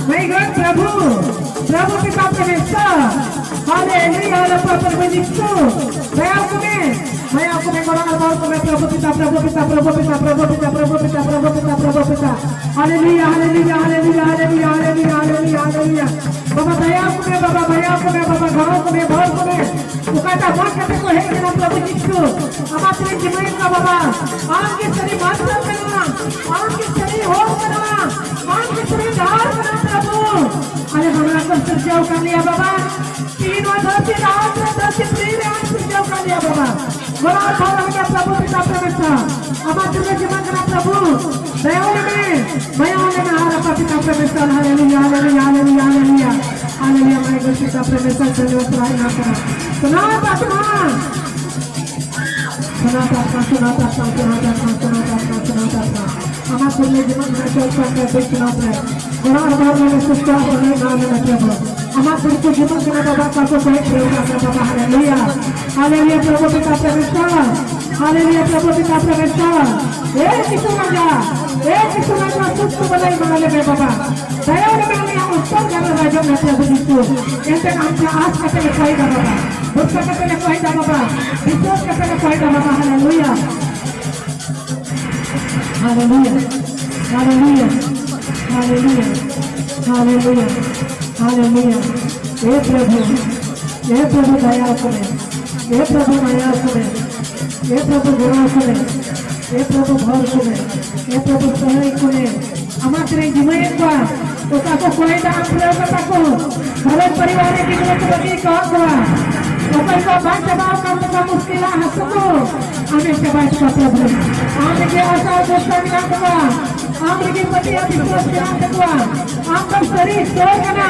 my God, Prabhu kita permesor. Haleluya, lepas berbunyiku. Saya aku mengolah Prabhu kita. Haleluya. Baba saya aku Baba घरों को में बहुत को में उकाता बहुत करते को है कि ना प्रभु यीशु हमारे जीवन का बाबा आपके शरीर मात्र करना आपके शरीर हो करना आपके शरीर धार करना प्रभु अरे हमारा को सजाओ कर लिया बाबा तीन और दस प्रेम आज सजाओ कर लिया बाबा बड़ा भाव लगा प्रभु पिता परमेश्वर हमारे जीवन का प्रभु दयालु में हमारा पिता परमेश्वर hallelujah Haleluya, my God, kita permesa Tuhan selain apa. Sonata. Amat punya jimat nasional sampai berkenapa. Orang baru yang susah oleh nama Nabi. Amat berikut jimat kenapa bapak kau baik berubah Bapa. Haleluya Prabhu kita permesa. Haleluya Prabhu kita permesa. Kita raja susu balai mengalir Bapa. Saya orang yang उत्तर करना राजा में प्रभु यीशु ऐसे हमसे आज करते हैं कोई बाबा भक्ति करते हैं कोई बाबा विश्वास करते हैं कोई बाबा हालेलुया हे प्रभु दया करें हे प्रभु दया करें हे प्रभु गुरु करें हे प्रभु भर करें हे प्रभु सहाय करें हमारे जीवन का तो ताको कोई दान प्रयोग ताको घर परिवार की बड़ी कौन हुआ तो को बात जवाब करने का मुश्किल है सबको हमें के बात का प्रभु आम के आशा दोस्ता मिला हुआ आम के पति विश्वास मिला हुआ आम का शरीर तोड़ करना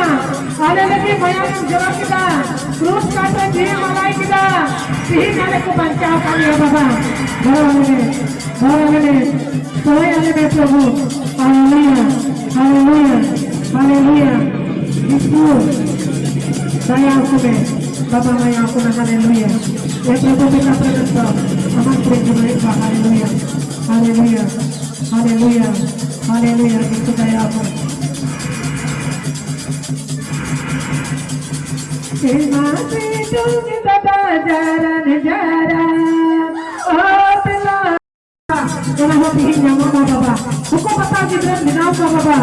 आने लगे भयानक जवाब किया क्रूस काट दिए मलाई किया तीन नाले को बचाव कर लिया बाबा घर वाले सोए आने में प्रभु हालेलुया यीशु दया करें बाबा मैं आपको ना हालेलुया ये प्रभु पिता परमेश्वर हमारे जीवन का हालेलुया यीशु दया करें माते तुम बाबा जरा ओ पिला Jangan hati yang mama baba. Hukum apa jiran binau baba.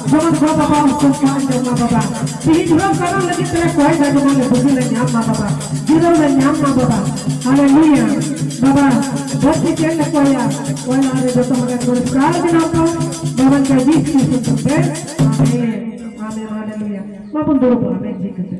Jangan gua baba hukum kan jangan baba. Sih jiran sekarang lagi telah kuai dah jangan bukan lagi nyam baba. Jiran lagi nyam baba. Haleluya. Baba, buat kita nak kuaya. Kuaya ada dosa makan kuaya. Kalau binau kau, baba jadi sih sih. Amin. Haleluya. Maupun dulu amin.